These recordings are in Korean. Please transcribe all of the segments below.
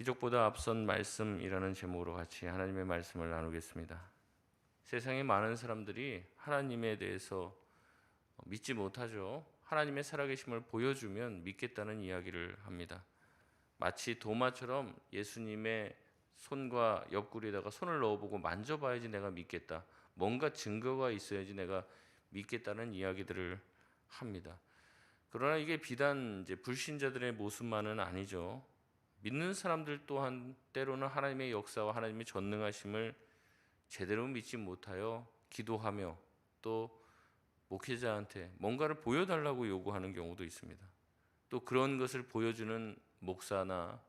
기적보다 앞선 말씀이라는 제목으로 같이 하나님의 말씀을 나누겠습니다. 세상에 많은 사람들이 하나님에 대해서 믿지 못하죠. 하나님의 살아계심을 보여주면 믿겠다는 이야기를 합니다. 마치 도마처럼 예수님의 손과 옆구리에다가 손을 넣어보고 만져봐야지 내가 믿겠다. 뭔가 증거가 있어야지 내가 믿겠다는 이야기들을 합니다. 그러나 이게 비단 이제 불신자들의 모습만은 아니죠. 믿는 사람들 또한 때로는 하나님의 역사와 하나님의 전능하심을 제대로 믿지 못하여 기도하며 또 목회자한테 뭔가를 보여달라고 요구하는 경우도 있습니다. 또 그런 것을 보여주는 목사나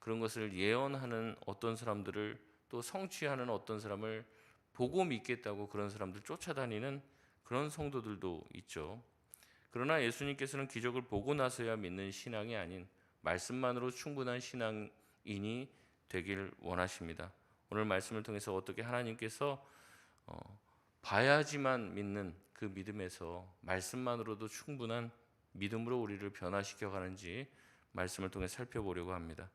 그런 것을 예언하는 어떤 사람들을 또 성취하는 어떤 사람을 보고 믿겠다고 그런 사람들 쫓아다니는 그런 성도들도 있죠. 그러나 예수님께서는 기적을 보고 나서야 믿는 신앙이 아닌 말씀만으로 충분한 신앙인이 되길 원하십니다. 오늘 말씀을 통해서 어떻게 하나님께서 봐야지만 믿는 그 믿음에서 말씀만으로도 충분한 믿음으로 우리를 변화시켜 가는지 말씀을 통해 살펴보려고 합니다.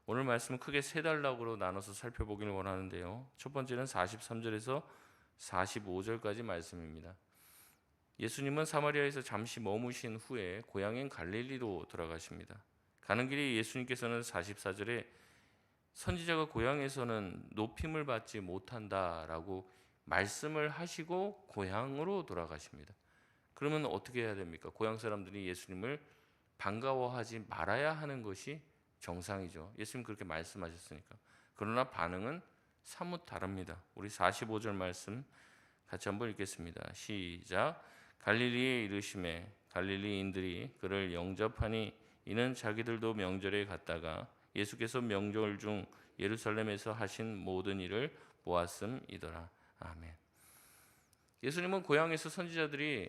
오늘 말씀은 크게 세 단락으로 나눠서 살펴보기를 원하는데요. 첫 번째는 43절에서 45절까지 말씀입니다. 예수님은 사마리아에서 잠시 머무신 후에 고향인 갈릴리로 돌아가십니다. 가는 길에 예수님께서는 44절에 선지자가 고향에서는 높임을 받지 못한다라고 말씀을 하시고 고향으로 돌아가십니다. 그러면 어떻게 해야 됩니까? 고향 사람들이 예수님을 반가워하지 말아야 하는 것이 정상이죠. 예수님 그렇게 말씀하셨으니까. 그러나 반응은 사뭇 다릅니다. 우리 45절 말씀 같이 한번 읽겠습니다. 시작. 갈릴리에 이르심에 갈릴리인들이 그를 영접하니 이는 자기들도 명절에 갔다가 예수께서 명절 중 예루살렘에서 하신 모든 일을 보았음이더라. 아멘. 예수님은 고향에서 선지자들이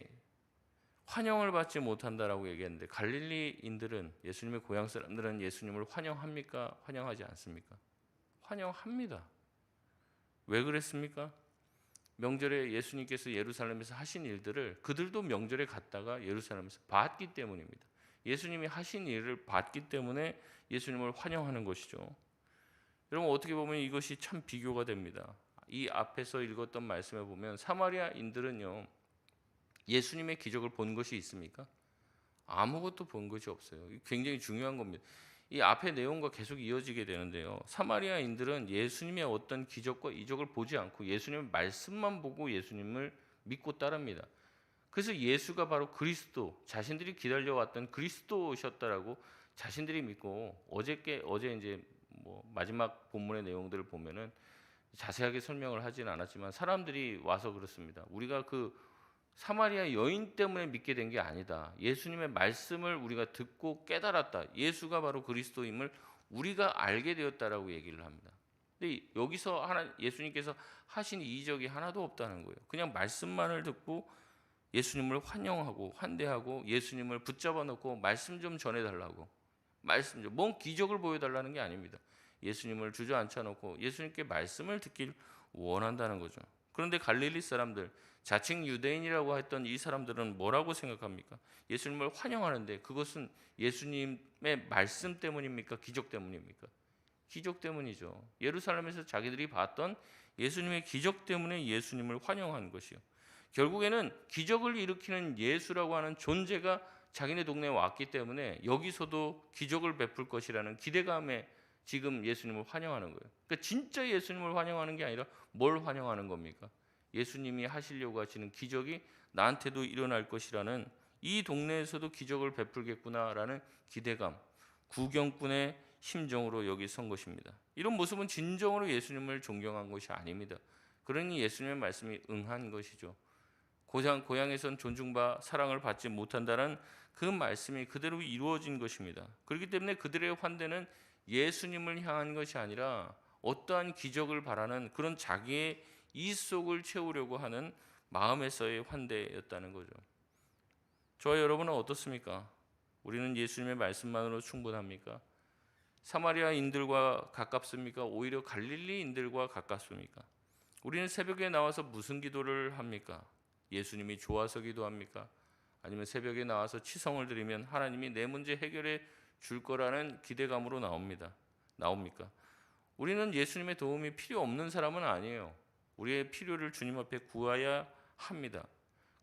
환영을 받지 못한다라고 얘기했는데 갈릴리인들은 예수님의 고향 사람들은 예수님을 환영합니까? 환영하지 않습니까? 환영합니다. 왜 그랬습니까? 명절에 예수님께서 예루살렘에서 하신 일들을 그들도 명절에 갔다가 예루살렘에서 봤기 때문입니다. 예수님이 하신 일을 봤기 때문에 예수님을 환영하는 것이죠. 여러분 어떻게 보면 이것이 참 비교가 됩니다. 이 앞에서 읽었던 말씀에 보면 사마리아인들은요. 예수님의 기적을 본 것이 있습니까? 아무것도 본 것이 없어요. 굉장히 중요한 겁니다. 이 앞의 내용과 계속 이어지게 되는데요. 사마리아인들은 예수님의 어떤 기적과 이적을 보지 않고 예수님의 말씀만 보고 예수님을 믿고 따릅니다. 그래서 예수가 바로 그리스도, 자신들이 기다려왔던 그리스도셨다라고 자신들이 믿고 어제 이제 마지막 본문의 내용들을 보면은 자세하게 설명을 하진 않았지만 사람들이 와서 그렇습니다. 우리가 그 사마리아 여인 때문에 믿게 된 게 아니다. 예수님의 말씀을 우리가 듣고 깨달았다. 예수가 바로 그리스도임을 우리가 알게 되었다라고 얘기를 합니다. 근데 여기서 예수님께서 하신 이적이 하나도 없다는 거예요. 그냥 말씀만을 듣고 예수님을 환영하고 환대하고 예수님을 붙잡아 놓고 말씀 좀 전해달라고 뭔 기적을 보여달라는 게 아닙니다. 예수님을 주저앉혀 놓고 예수님께 말씀을 듣길 원한다는 거죠. 그런데 갈릴리 사람들, 자칭 유대인이라고 했던 이 사람들은 뭐라고 생각합니까? 예수님을 환영하는데 그것은 예수님의 말씀 때문입니까? 기적 때문입니까? 기적 때문이죠. 예루살렘에서 자기들이 봤던 예수님의 기적 때문에 예수님을 환영한 것이요. 결국에는 기적을 일으키는 예수라고 하는 존재가 자기네 동네에 왔기 때문에 여기서도 기적을 베풀 것이라는 기대감에 지금 예수님을 환영하는 거예요. 그러니까 진짜 예수님을 환영하는 게 아니라 뭘 환영하는 겁니까? 예수님이 하시려고 하시는 기적이 나한테도 일어날 것이라는 이 동네에서도 기적을 베풀겠구나라는 기대감, 구경꾼의 심정으로 여기 선 것입니다. 이런 모습은 진정으로 예수님을 존경한 것이 아닙니다. 그러니 예수님의 말씀이 응한 것이죠. 고향에선 존중받아 사랑을 받지 못한다는 그 말씀이 그대로 이루어진 것입니다. 그렇기 때문에 그들의 환대는 예수님을 향한 것이 아니라 어떠한 기적을 바라는 그런 자기의 이 속을 채우려고 하는 마음에서의 환대였다는 거죠. 저와 여러분은 어떻습니까? 우리는 예수님의 말씀만으로 충분합니까? 사마리아인들과 가깝습니까? 오히려 갈릴리인들과 가깝습니까? 우리는 새벽에 나와서 무슨 기도를 합니까? 예수님이 좋아서 기도합니까? 아니면 새벽에 나와서 치성을 드리면 하나님이 내 문제 해결해 줄 거라는 기대감으로 나옵니다. 나옵니까? 우리는 예수님의 도움이 필요 없는 사람은 아니에요. 우리의 필요를 주님 앞에 구해야 합니다.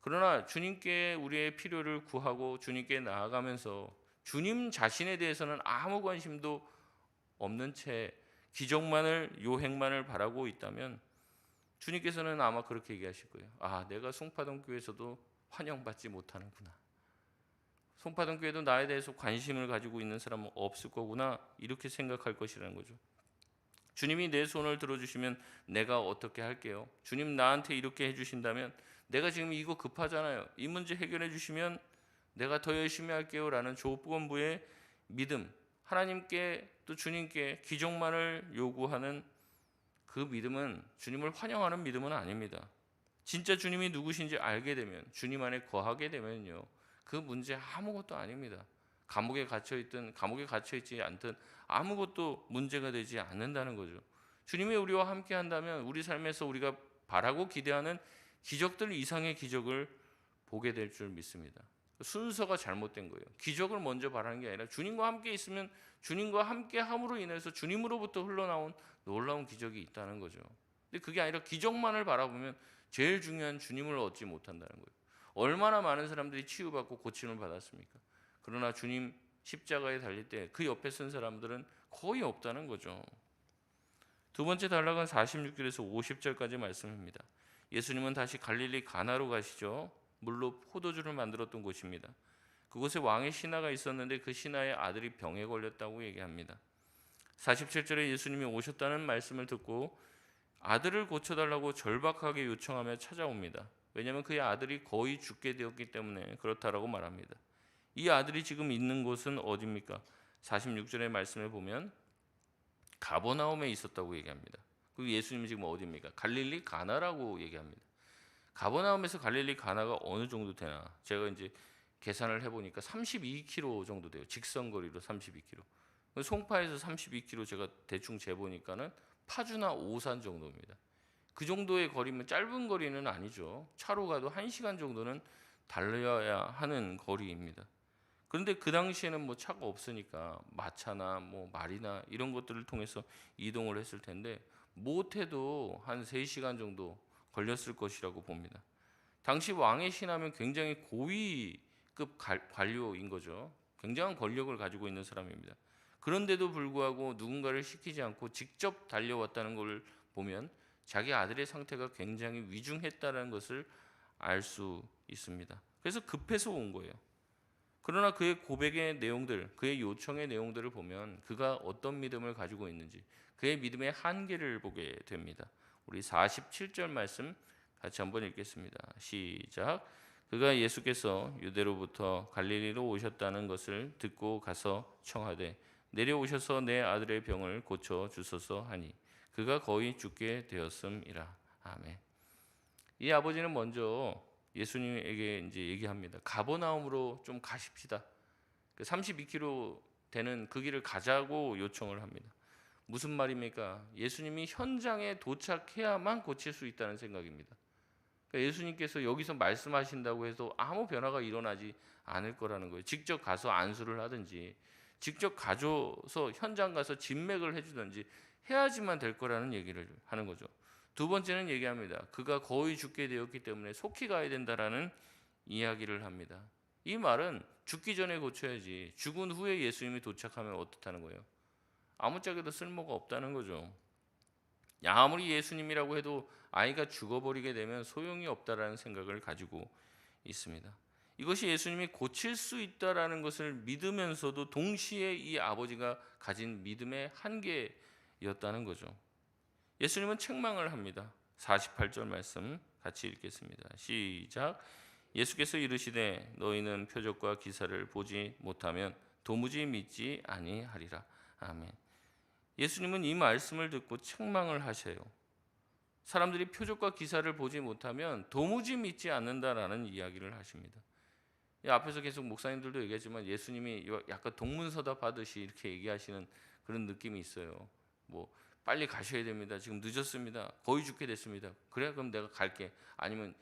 그러나 주님께 우리의 필요를 구하고 주님께 나아가면서 주님 자신에 대해서는 아무 관심도 없는 채 기적만을, 요행만을 바라고 있다면 주님께서는 아마 그렇게 얘기하실 거예요. 아, 내가 송파동 교회에서도 환영받지 못하는구나. 송파동 교회도 나에 대해서 관심을 가지고 있는 사람은 없을 거구나. 이렇게 생각할 것이라는 거죠. 주님이 내 손을 들어주시면 내가 어떻게 할게요? 주님 나한테 이렇게 해주신다면 내가 지금 이거 급하잖아요. 이 문제 해결해 주시면 내가 더 열심히 할게요 라는 조건부의 믿음, 하나님께 또 주님께 기적만을 요구하는 그 믿음은 주님을 환영하는 믿음은 아닙니다. 진짜 주님이 누구신지 알게 되면, 주님 안에 거하게 되면요, 그 문제 아무것도 아닙니다. 감옥에 갇혀있든 감옥에 갇혀있지 않든 아무것도 문제가 되지 않는다는 거죠. 주님이 우리와 함께 한다면 우리 삶에서 우리가 바라고 기대하는 기적들 이상의 기적을 보게 될 줄 믿습니다. 순서가 잘못된 거예요. 기적을 먼저 바라는 게 아니라 주님과 함께 있으면 주님과 함께 함으로 인해서 주님으로부터 흘러나온 놀라운 기적이 있다는 거죠. 근데 그게 아니라 기적만을 바라보면 제일 중요한 주님을 얻지 못한다는 거예요. 얼마나 많은 사람들이 치유받고 고침을 받았습니까? 그러나 주님 십자가에 달릴 때 그 옆에 쓴 사람들은 거의 없다는 거죠. 두 번째 단락은 46절에서 50절까지 말씀입니다. 예수님은 다시 갈릴리 가나로 가시죠. 물로 포도주를 만들었던 곳입니다. 그곳에 왕의 신하가 있었는데 그 신하의 아들이 병에 걸렸다고 얘기합니다. 47절에 예수님이 오셨다는 말씀을 듣고 아들을 고쳐달라고 절박하게 요청하며 찾아옵니다. 왜냐하면 그의 아들이 거의 죽게 되었기 때문에 그렇다라고 말합니다. 이 아들이 지금 있는 곳은 어디입니까? 46절의 말씀을 보면 가버나움에 있었다고 얘기합니다. 그리고 예수님이 지금 어디입니까? 갈릴리 가나라고 얘기합니다. 가버나움에서 갈릴리 가나가 어느 정도 되나? 제가 이제 계산을 해보니까 32km 정도 돼요. 직선거리로 32km. 송파에서 32km 제가 대충 재보니까는 파주나 오산 정도입니다. 그 정도의 거리면 짧은 거리는 아니죠. 차로 가도 1시간 정도는 달려야 하는 거리입니다. 그런데 그 당시에는 뭐 차가 없으니까 마차나 뭐 말이나 이런 것들을 통해서 이동을 했을 텐데 못해도 한 3시간 정도 걸렸을 것이라고 봅니다. 당시 왕의 신하면 굉장히 고위급 관료인 거죠. 굉장한 권력을 가지고 있는 사람입니다. 그런데도 불구하고 누군가를 시키지 않고 직접 달려왔다는 걸 보면 자기 아들의 상태가 굉장히 위중했다는 것을 알 수 있습니다. 그래서 급해서 온 거예요. 그러나 그의 고백의 내용들, 그의 요청의 내용들을 보면 그가 어떤 믿음을 가지고 있는지, 그의 믿음의 한계를 보게 됩니다. 우리 47절 말씀 같이 한번 읽겠습니다. 시작. 그가 예수께서 유대로부터 갈릴리로 오셨다는 것을 듣고 가서 청하되 내려오셔서 내 아들의 병을 고쳐 주소서 하니 그가 거의 죽게 되었음이라. 아멘. 이 아버지는 먼저 예수님에게 이제 얘기합니다. 가버나움으로 좀 가십시다. 32km 되는 그 길을 가자고 요청을 합니다. 무슨 말입니까? 예수님이 현장에 도착해야만 고칠 수 있다는 생각입니다. 예수님께서 여기서 말씀하신다고 해서 아무 변화가 일어나지 않을 거라는 거예요. 직접 가서 안수를 하든지 직접 가져서 현장 가서 진맥을 해주든지 해야지만 될 거라는 얘기를 하는 거죠. 두 번째는 얘기합니다. 그가 거의 죽게 되었기 때문에 속히 가야 된다라는 이야기를 합니다. 이 말은 죽기 전에 고쳐야지 죽은 후에 예수님이 도착하면 어떻다는 거예요? 아무짝에도 쓸모가 없다는 거죠. 아무리 예수님이라고 해도 아이가 죽어버리게 되면 소용이 없다라는 생각을 가지고 있습니다. 이것이 예수님이 고칠 수 있다라는 것을 믿으면서도 동시에 이 아버지가 가진 믿음의 한계였다는 거죠. 예수님은 책망을 합니다. 48절 말씀 같이 읽겠습니다. 시작. 예수께서 이르시되 너희는 표적과 기사를 보지 못하면 도무지 믿지 아니하리라. 아멘. 예수님은 이 말씀을 듣고 책망을 하셔요. 사람들이 표적과 기사를 보지 못하면 도무지 믿지 않는다라는 이야기를 하십니다. 앞에서 계속 목사님들도 얘기했지만 예수님이 약간 동문서답 하듯이 이렇게 얘기하시는 그런 느낌이 있어요. 뭐 빨리 가셔야 됩니다. 지금 늦었습니다. 거의 죽게 됐습니다. 그래 그럼 내가 갈게. 아니면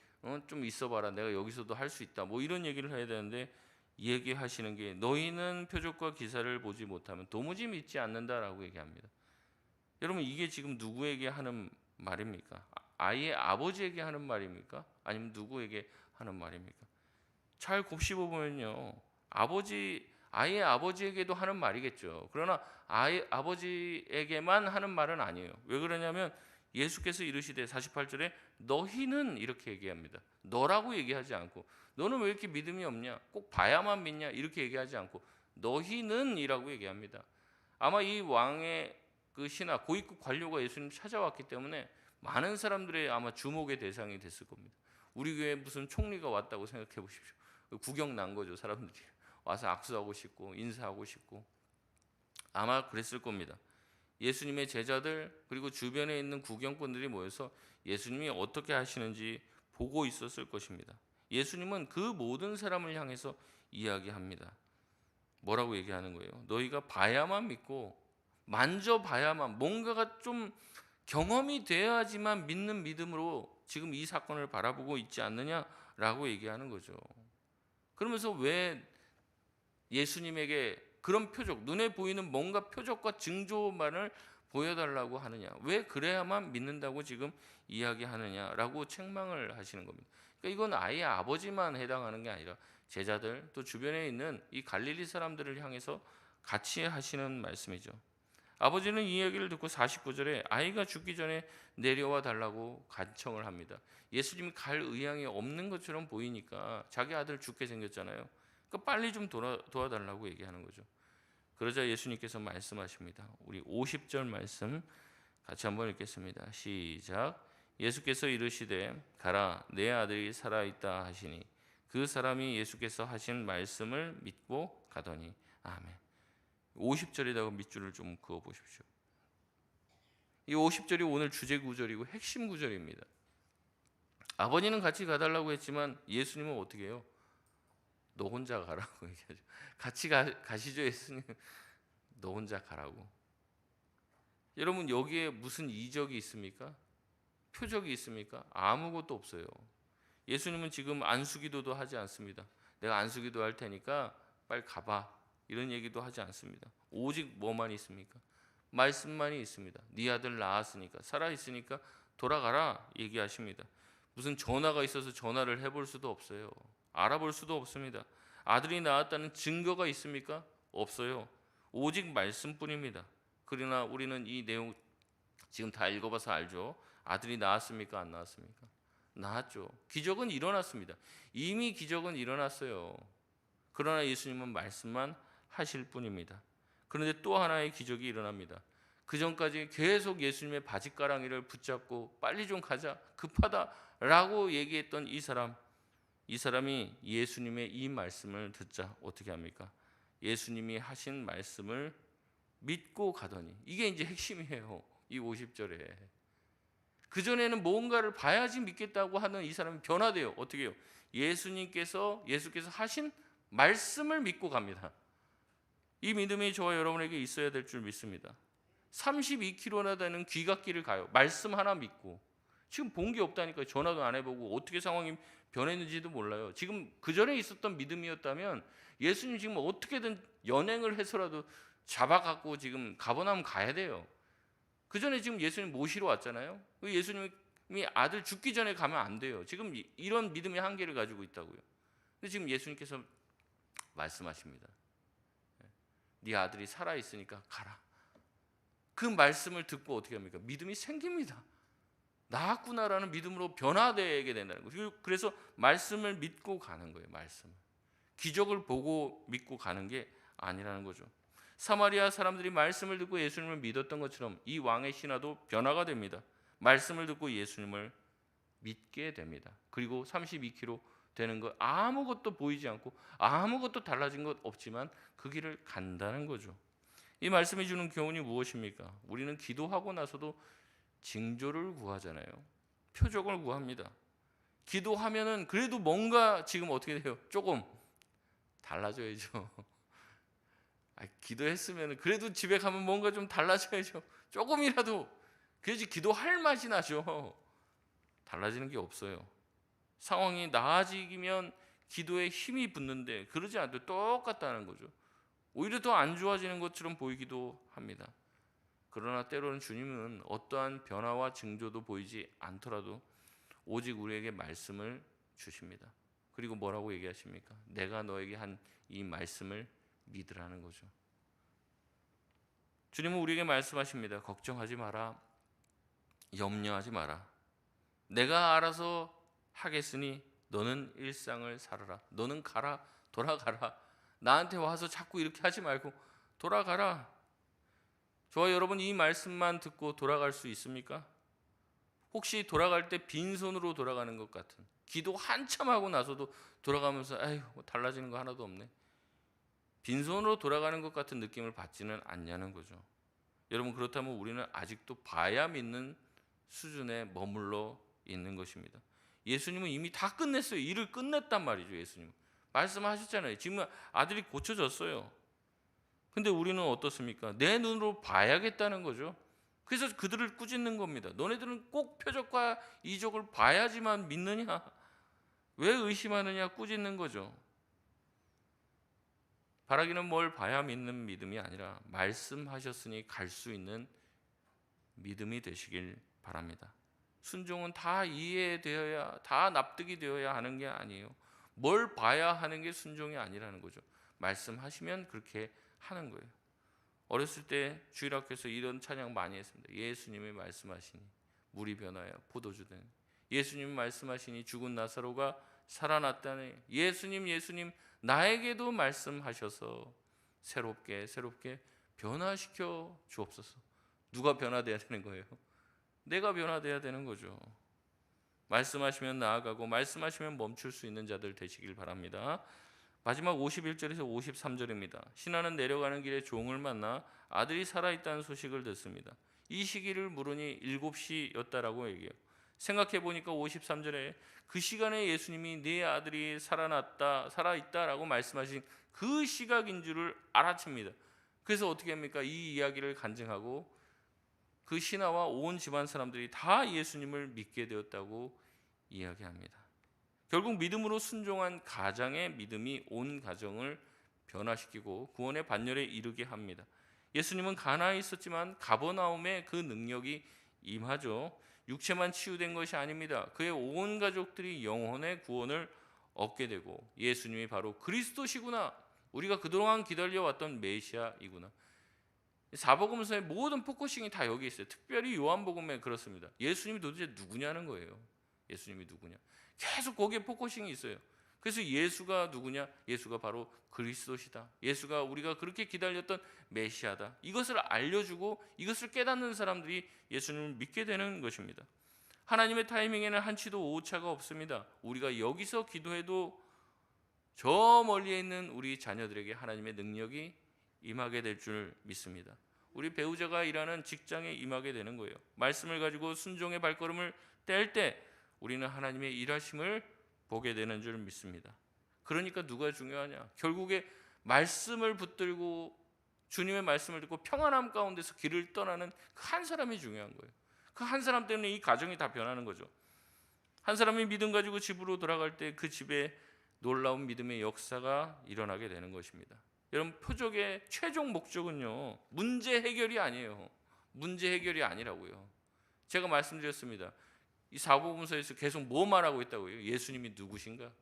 좀 있어봐라. 내가 여기서도 할 수 있다. 뭐 이런 얘기를 해야 되는데 얘기하시는 게 너희는 표적과 기사를 보지 못하면 도무지 믿지 않는다라고 얘기합니다. 여러분 이게 지금 누구에게 하는 말입니까? 아이의 아버지에게 하는 말입니까? 아니면 누구에게 하는 말입니까? 잘 곱씹어 보면요, 아이의 아버지에게도 하는 말이겠죠. 그러나 아버지에게만 하는 말은 아니에요. 왜 그러냐면 예수께서 이르시되 48절에 너희는 이렇게 얘기합니다. 너라고 얘기하지 않고 너는 왜 이렇게 믿음이 없냐? 꼭 봐야만 믿냐? 이렇게 얘기하지 않고 너희는이라고 얘기합니다. 아마 이 왕의 그 신하 고위급 관료가 예수님 찾아왔기 때문에 많은 사람들의 아마 주목의 대상이 됐을 겁니다. 우리 교회에 무슨 총리가 왔다고 생각해 보십시오. 구경 난 거죠. 사람들이 와서 악수하고 싶고 인사하고 싶고 아마 그랬을 겁니다. 예수님의 제자들 그리고 주변에 있는 구경꾼들이 모여서 예수님이 어떻게 하시는지 보고 있었을 것입니다. 예수님은 그 모든 사람을 향해서 이야기합니다. 뭐라고 얘기하는 거예요? 너희가 봐야만 믿고 만져봐야만, 뭔가가 좀 경험이 돼야지만 믿는 믿음으로 지금 이 사건을 바라보고 있지 않느냐라고 얘기하는 거죠. 그러면서 왜 예수님에게 그런 표적, 눈에 보이는 뭔가 표적과 징조만을 보여달라고 하느냐, 왜 그래야만 믿는다고 지금 이야기하느냐라고 책망을 하시는 겁니다. 그러니까 이건 아예 아버지만 해당하는 게 아니라 제자들 또 주변에 있는 이 갈릴리 사람들을 향해서 같이 하시는 말씀이죠. 아버지는 이 얘기를 듣고 49절에 아이가 죽기 전에 내려와 달라고 간청을 합니다. 예수님이 갈 의향이 없는 것처럼 보이니까 자기 아들 죽게 생겼잖아요. 그러니까 빨리 좀 도와달라고 얘기하는 거죠. 그러자 예수님께서 말씀하십니다. 우리 50절 말씀 같이 한번 읽겠습니다. 시작. 예수께서 이르시되 가라 내 아들이 살아있다 하시니 그 사람이 예수께서 하신 말씀을 믿고 가더니 아멘. 50절에다가 밑줄을 좀 그어 보십시오. 이 50절이 오늘 주제 구절이고 핵심 구절입니다. 아버지는 같이 가달라고 했지만 예수님은 어떻게 해요? 너 혼자 가라고 얘기하죠. 같이 가시죠 예수님. 너 혼자 가라고. 여러분 여기에 무슨 이적이 있습니까? 표적이 있습니까? 아무것도 없어요. 예수님은 지금 안수기도도 하지 않습니다. 내가 안수기도 할 테니까 빨리 가봐. 이런 얘기도 하지 않습니다. 오직 뭐만 있습니까? 말씀만이 있습니다. 네 아들 낳았으니까, 살아있으니까 돌아가라 얘기하십니다. 무슨 전화가 있어서 전화를 해볼 수도 없어요. 알아볼 수도 없습니다. 아들이 낳았다는 증거가 있습니까? 없어요. 오직 말씀뿐입니다. 그러나 우리는 이 내용 지금 다 읽어봐서 알죠. 아들이 낳았습니까? 안 낳았습니까? 낳았죠. 기적은 일어났습니다. 이미 기적은 일어났어요. 그러나 예수님은 말씀만 하실 뿐입니다. 그런데 또 하나의 기적이 일어납니다. 그 전까지 계속 예수님의 바짓가랑이를 붙잡고 빨리 좀 가자, 급하다라고 얘기했던 이 사람이 예수님의 이 말씀을 듣자 어떻게 합니까? 예수님이 하신 말씀을 믿고 가더니, 이게 이제 핵심이에요. 이 50절에. 그전에는 뭔가를 봐야지 믿겠다고 하는 이 사람이 변화돼요. 어떻게 해요? 예수께서 하신 말씀을 믿고 갑니다. 이 믿음이 저와 여러분에게 있어야 될 줄 믿습니다. 32km나 되는 귀갓길을 가요. 말씀 하나 믿고. 지금 본 게 없다니까요. 전화도 안 해보고 어떻게 상황이 변했는지도 몰라요. 지금 그전에 있었던 믿음이었다면 예수님 지금 어떻게든 연행을 해서라도 잡아갖고 지금 가버나움 가야 돼요. 그전에 지금 예수님 모시러 왔잖아요. 예수님이 아들 죽기 전에 가면 안 돼요. 지금 이런 믿음의 한계를 가지고 있다고요. 근데 지금 예수님께서 말씀하십니다. 네 아들이 살아있으니까 가라. 그 말씀을 듣고 어떻게 합니까? 믿음이 생깁니다. 나았구나라는 믿음으로 변화되게 된다는 거죠. 그래서 말씀을 믿고 가는 거예요. 말씀. 기적을 보고 믿고 가는 게 아니라는 거죠. 사마리아 사람들이 말씀을 듣고 예수님을 믿었던 것처럼 이 왕의 신하도 변화가 됩니다. 말씀을 듣고 예수님을 믿게 됩니다. 그리고 32km 되는 것 아무것도 보이지 않고 아무것도 달라진 것 없지만 그 길을 간다는 거죠. 이 말씀이 주는 교훈이 무엇입니까? 우리는 기도하고 나서도 징조를 구하잖아요. 표적을 구합니다. 기도하면은 그래도 뭔가 지금 어떻게 돼요? 조금 달라져야죠. 기도했으면 그래도 집에 가면 뭔가 좀 달라져야죠. 조금이라도 그래야지 기도할 맛이 나죠. 달라지는 게 없어요. 상황이 나아지면 기도에 힘이 붙는데 그러지 않아도 똑같다는 거죠. 오히려 더 안 좋아지는 것처럼 보이기도 합니다. 그러나 때로는 주님은 어떠한 변화와 징조도 보이지 않더라도 오직 우리에게 말씀을 주십니다. 그리고 뭐라고 얘기하십니까? 내가 너에게 한 이 말씀을 믿으라는 거죠. 주님은 우리에게 말씀하십니다. 걱정하지 마라. 염려하지 마라. 내가 알아서 하겠으니 너는 일상을 살아라. 너는 가라. 돌아가라. 나한테 와서 자꾸 이렇게 하지 말고 돌아가라. 저와 여러분 이 말씀만 듣고 돌아갈 수 있습니까? 혹시 돌아갈 때 빈손으로 돌아가는 것 같은, 기도 한참 하고 나서도 돌아가면서 아휴 달라지는 거 하나도 없네, 빈손으로 돌아가는 것 같은 느낌을 받지는 않냐는 거죠. 여러분 그렇다면 우리는 아직도 봐야 믿는 수준에 머물러 있는 것입니다. 예수님은 이미 다 끝냈어요. 일을 끝냈단 말이죠. 예수님은 말씀하셨잖아요. 지금 아들이 고쳐졌어요. 근데 우리는 어떻습니까? 내 눈으로 봐야겠다는 거죠. 그래서 그들을 꾸짖는 겁니다. 너네들은 꼭 표적과 이적을 봐야지만 믿느냐? 왜 의심하느냐? 꾸짖는 거죠. 바라기는 뭘 봐야 믿는 믿음이 아니라 말씀하셨으니 갈 수 있는 믿음이 되시길 바랍니다. 순종은 다 이해되어야, 다 납득이 되어야 하는 게 아니에요. 뭘 봐야 하는 게 순종이 아니라는 거죠. 말씀하시면 그렇게 하는 거예요. 어렸을 때 주일학교에서 이런 찬양 많이 했습니다. 예수님이 말씀하시니 물이 변하여 포도주 되니, 예수님이 말씀하시니 죽은 나사로가 살아났다니, 예수님 예수님 나에게도 말씀하셔서 새롭게 변화시켜 주옵소서. 누가 변화돼야 되는 거예요? 내가 변화돼야 되는 거죠. 말씀하시면 나아가고 말씀하시면 멈출 수 있는 자들 되시길 바랍니다. 마지막 51절에서 53절입니다. 신하는 내려가는 길에 종을 만나 아들이 살아있다는 소식을 듣습니다. 이 시기를 물으니 7시였다라고 얘기해요. 생각해 보니까 53절에 그 시간에 예수님이 네 아들이 살아있다라고 말씀하신 그 시각인 줄을 알아챕니다. 그래서 어떻게 합니까? 이 이야기를 간증하고 그 신하와 온 집안 사람들이 다 예수님을 믿게 되었다고 이야기합니다. 결국 믿음으로 순종한 가장의 믿음이 온 가정을 변화시키고 구원의 반열에 이르게 합니다. 예수님은 가나에 있었지만 가버나움에 그 능력이 임하죠. 육체만 치유된 것이 아닙니다. 그의 온 가족들이 영혼의 구원을 얻게 되고 예수님이 바로 그리스도시구나, 우리가 그동안 기다려왔던 메시아이구나. 사복음서의 모든 포커싱이 다 여기 있어요. 특별히 요한복음에 그렇습니다. 예수님이 도대체 누구냐는 거예요. 예수님이 누구냐, 계속 거기에 포커싱이 있어요. 그래서 예수가 누구냐? 예수가 바로 그리스도시다. 예수가 우리가 그렇게 기다렸던 메시아다. 이것을 알려주고 이것을 깨닫는 사람들이 예수님을 믿게 되는 것입니다. 하나님의 타이밍에는 한치도 오차가 없습니다. 우리가 여기서 기도해도 저 멀리에 있는 우리 자녀들에게 하나님의 능력이 임하게 될 줄 믿습니다. 우리 배우자가 일하는 직장에 임하게 되는 거예요. 말씀을 가지고 순종의 발걸음을 뗄 때 우리는 하나님의 일하심을 보게 되는 줄 믿습니다. 그러니까 누가 중요하냐? 결국에 말씀을 붙들고 주님의 말씀을 듣고 평안함 가운데서 길을 떠나는 그 한 사람이 중요한 거예요. 그 한 사람 때문에 이 가정이 다 변하는 거죠. 한 사람이 믿음 가지고 집으로 돌아갈 때 그 집에 놀라운 믿음의 역사가 일어나게 되는 것입니다. 여러분, 표적의 최종 목적은요, 문제 해결이 아니에요. 문제 해결이 아니라고요. 제가 말씀드렸습니다. 이 사복음서에서 계속 뭐 말하고 있다고요? 예수님이 누구신가?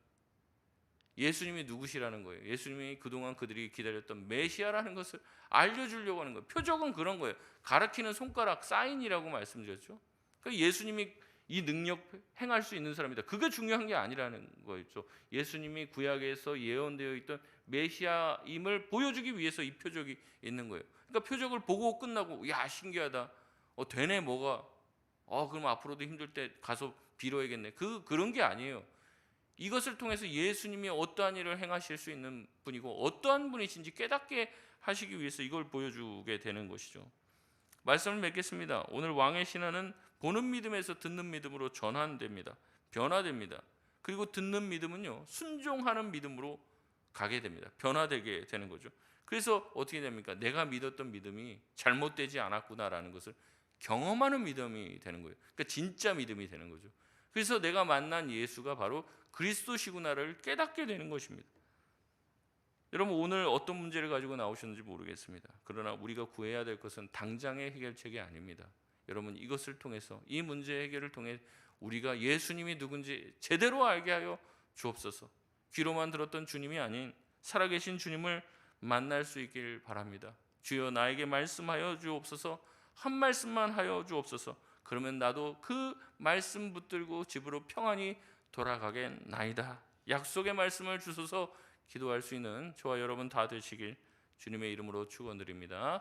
예수님이 누구시라는 거예요. 예수님이 그동안 그들이 기다렸던 메시아라는 것을 알려주려고 하는 거예요. 표적은 그런 거예요. 가리키는 손가락, 사인이라고 말씀드렸죠. 그러니까 예수님이 이 능력 행할 수 있는 사람이다. 그게 중요한 게 아니라는 거였죠. 예수님이 구약에서 예언되어 있던 메시아임을 보여주기 위해서 이 표적이 있는 거예요. 그러니까 표적을 보고 끝나고 야 신기하다. 되네 뭐가. 그럼 앞으로도 힘들 때 가서 빌어야겠네. 그런 게 아니에요. 이것을 통해서 예수님이 어떠한 일을 행하실 수 있는 분이고 어떠한 분이신지 깨닫게 하시기 위해서 이걸 보여주게 되는 것이죠. 말씀을 맺겠습니다. 오늘 왕의 신하는 보는 믿음에서 듣는 믿음으로 전환됩니다. 변화됩니다. 그리고 듣는 믿음은요, 순종하는 믿음으로 가게 됩니다. 변화되게 되는 거죠. 그래서 어떻게 됩니까? 내가 믿었던 믿음이 잘못되지 않았구나라는 것을 경험하는 믿음이 되는 거예요. 그러니까 진짜 믿음이 되는 거죠. 그래서 내가 만난 예수가 바로 그리스도시구나를 깨닫게 되는 것입니다. 여러분, 오늘 어떤 문제를 가지고 나오셨는지 모르겠습니다. 그러나 우리가 구해야 될 것은 당장의 해결책이 아닙니다. 여러분, 이것을 통해서, 이 문제 해결을 통해 우리가 예수님이 누군지 제대로 알게 하여 주옵소서. 귀로만 들었던 주님이 아닌 살아계신 주님을 만날 수 있길 바랍니다. 주여, 나에게 말씀하여 주옵소서. 한 말씀만 하여 주옵소서. 그러면 나도 그 말씀 붙들고 집으로 평안히 돌아가겠나이다. 약속의 말씀을 주소서. 기도할 수 있는 저와 여러분 다 되시길 주님의 이름으로 축원드립니다.